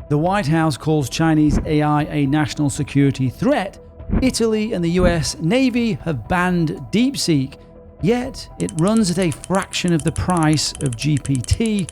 The White House calls Chinese AI a national security threat. Italy and the US Navy have banned DeepSeek, yet it runs at a fraction of the price of GPT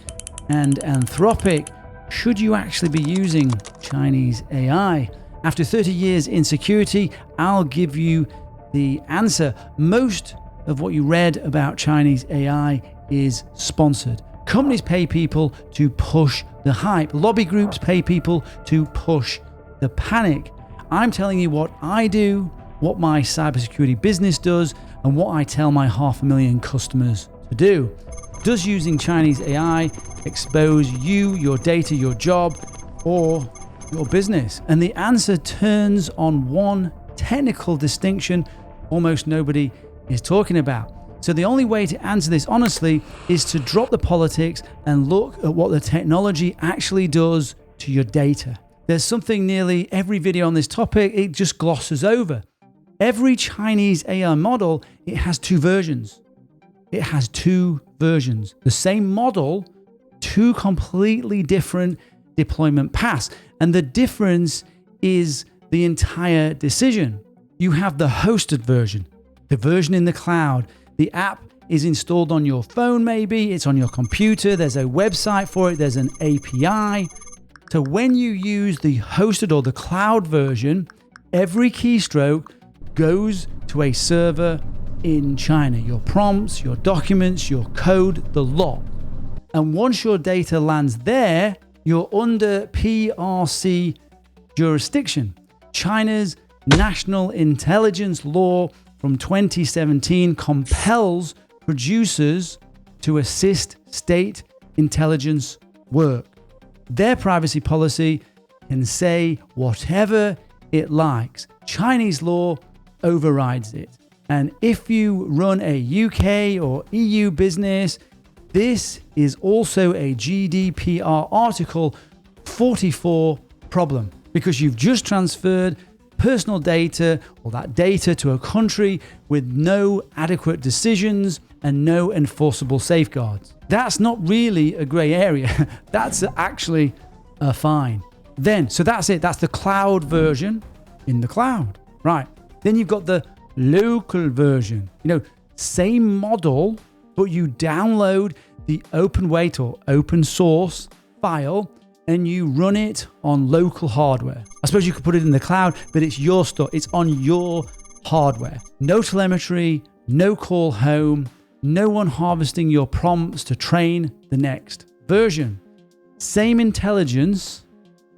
and Anthropic. Should you actually be using Chinese AI? After 30 years in security, I'll give you the answer. Most of what you read about Chinese AI is sponsored. Companies pay people to push the hype. Lobby groups pay people to push the panic. I'm telling you what I do, what my cybersecurity business does, and what I tell my 500,000 customers to do. Does using Chinese AI expose you, your data, your job, or your business? And the answer turns on one technical distinction almost nobody is talking about. So the only way to answer this honestly is to drop the politics and look at what the technology actually does to your data. There's something nearly every video on this topic, it just glosses over. Every Chinese AI model, it has two versions. It has two versions. The same model, two completely different deployment paths. And the difference is the entire decision. You have the hosted version, the version in the cloud. The app is installed on your phone maybe, it's on your computer, there's a website for it, there's an API. So when you use the hosted or the cloud version, every keystroke goes to a server in China. Your prompts, your documents, your code, the lot. And once your data lands there, you're under PRC jurisdiction. China's national intelligence law from 2017 compels producers to assist state intelligence work. Their privacy policy can say whatever it likes. Chinese law overrides it. And if you run a UK or EU business, this is also a GDPR Article 44 problem, because you've just transferred personal data or that data to a country with no adequate decisions and no enforceable safeguards. That's not really a gray area. That's actually a fine. So that's it. That's the cloud version in the cloud. Right. Then you've got the local version. Same model, but you download the open weight or open source file and you run it on local hardware. I suppose you could put it in the cloud, but it's your stuff. It's on your hardware. No telemetry, no call home, no one harvesting your prompts to train the next version. Same intelligence,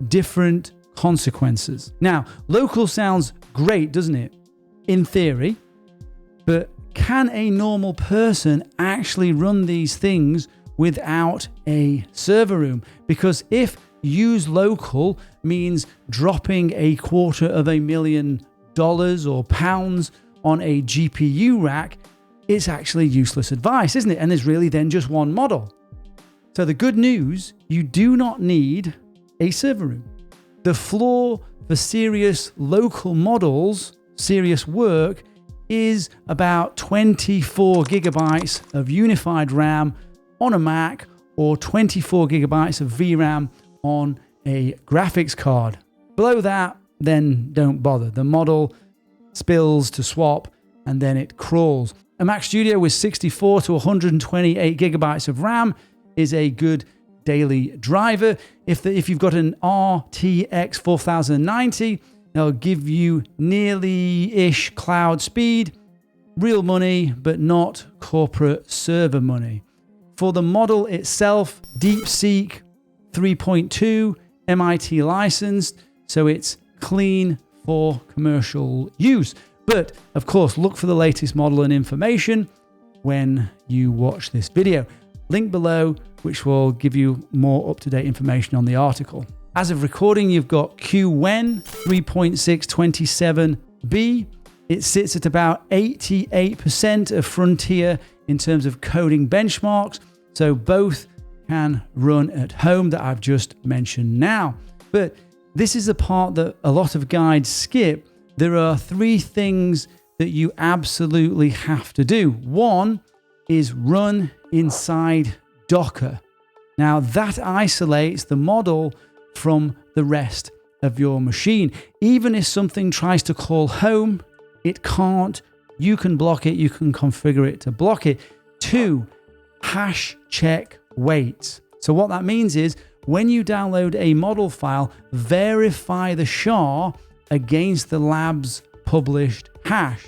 different consequences. Now, local sounds great, doesn't it? In theory, but can a normal person actually run these things without a server room? Because if use local means dropping $250,000 or pounds on a GPU rack, it's actually useless advice, isn't it? And there's really then just one model. So the good news, you do not need a server room. The floor for serious local models, serious work, is about 24 gigabytes of unified RAM on a Mac or 24 gigabytes of VRAM on a graphics card. Below that, then don't bother. The model spills to swap and then it crawls. A Mac Studio with 64 to 128 gigabytes of RAM is a good daily driver. If you've got an RTX 4090, it'll give you nearly-ish cloud speed, real money, but not corporate server money. For the model itself, DeepSeek 3.2, MIT licensed, so it's clean for commercial use. But of course, look for the latest model and information when you watch this video. Link below, which will give you more up-to-date information on the article. As of recording, you've got Qwen 3.627b. It sits at about 88% of Frontier in terms of coding benchmarks. So both can run at home that I've just mentioned now. But this is the part that a lot of guides skip. There are 3 things that you absolutely have to do. One is run inside Docker. Now that isolates the model from the rest of your machine. Even if something tries to call home, it can't. You can block it. You can configure it to block it. 2, hash check weights. So what that means is when you download a model file, verify the SHA against the lab's published hash.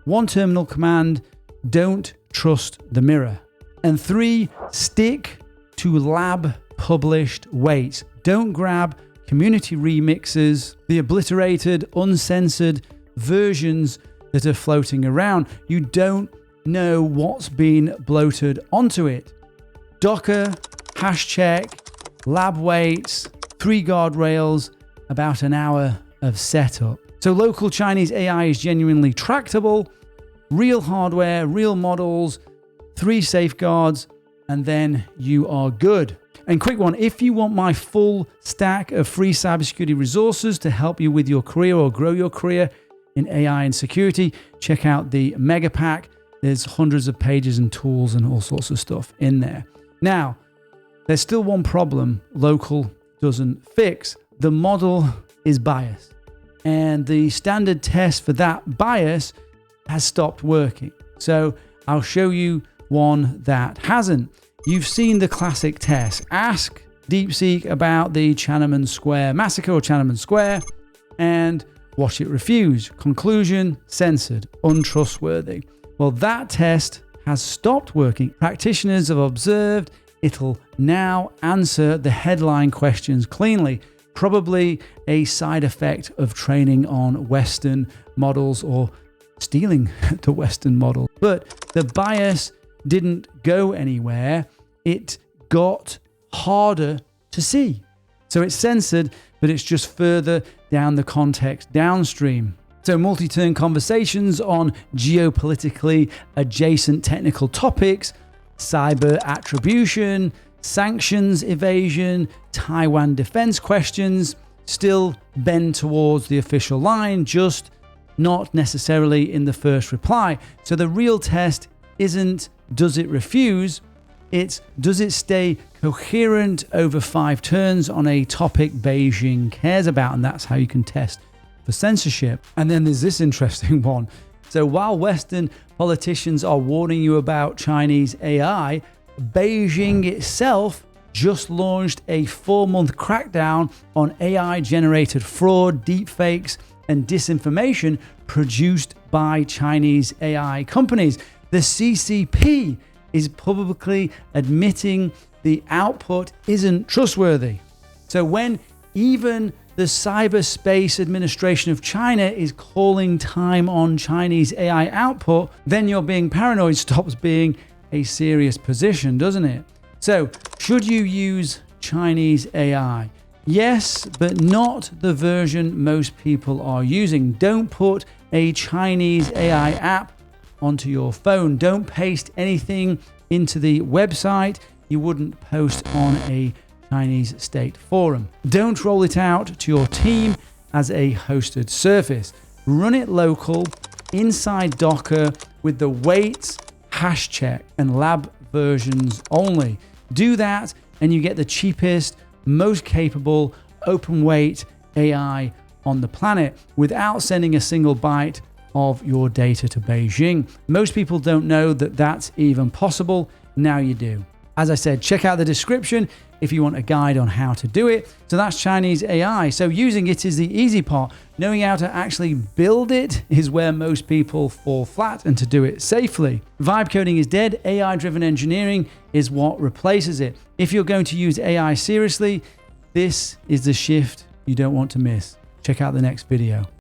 1 terminal command, don't trust the mirror. And 3, stick to lab published weights. Don't grab community remixes, the obliterated, uncensored versions that are floating around. You don't know what's been bloated onto it. Docker, hash check, lab weights, 3 guardrails, about an hour of setup. So local Chinese AI is genuinely tractable, real hardware, real models, 3 safeguards, and then you are good. And quick one, if you want my full stack of free cybersecurity resources to help you with your career or grow your career in AI and security, check out the Mega Pack. There's hundreds of pages and tools and all sorts of stuff in there. Now, there's still one problem local doesn't fix. The model is biased. And the standard test for that bias has stopped working. So I'll show you one that hasn't. You've seen the classic test. Ask DeepSeek about the Tiananmen Square massacre or Tiananmen Square and watch it refuse. Conclusion, censored, untrustworthy. Well, that test has stopped working. Practitioners have observed it'll now answer the headline questions cleanly. Probably a side effect of training on Western models or stealing the Western model. But the bias didn't go anywhere. It got harder to see. So it's censored, but it's just further down the context downstream. So multi-turn conversations on geopolitically adjacent technical topics, cyber attribution, sanctions evasion, Taiwan defense questions still bend towards the official line, just not necessarily in the first reply. So the real test isn't does it refuse, it's does it stay coherent over 5 turns on a topic Beijing cares about, and that's how you can test for censorship. And then there's this interesting one. So while Western politicians are warning you about Chinese AI, Beijing itself just launched a 4-month crackdown on AI-generated fraud, deepfakes, and disinformation produced by Chinese AI companies. The CCP is publicly admitting the output isn't trustworthy. So when even the Cyberspace Administration of China is calling time on Chinese AI output, then you're being paranoid stops being a serious position, doesn't it? So should you use Chinese AI? Yes, but not the version most people are using. Don't put a Chinese AI app onto your phone. Don't paste anything into the website you wouldn't post on a Chinese state forum. Don't roll it out to your team as a hosted service. Run it local, inside Docker, with the weights, hash check, and lab versions only. Do that and you get the cheapest, most capable open weight AI on the planet without sending a single byte of your data to Beijing. Most people don't know that that's even possible. Now you do. As I said, check out the description if you want a guide on how to do it. So that's Chinese AI. So using it is the easy part. Knowing how to actually build it is where most people fall flat, and to do it safely. Vibe coding is dead. AI-driven engineering is what replaces it. If you're going to use AI seriously, this is the shift you don't want to miss. Check out the next video.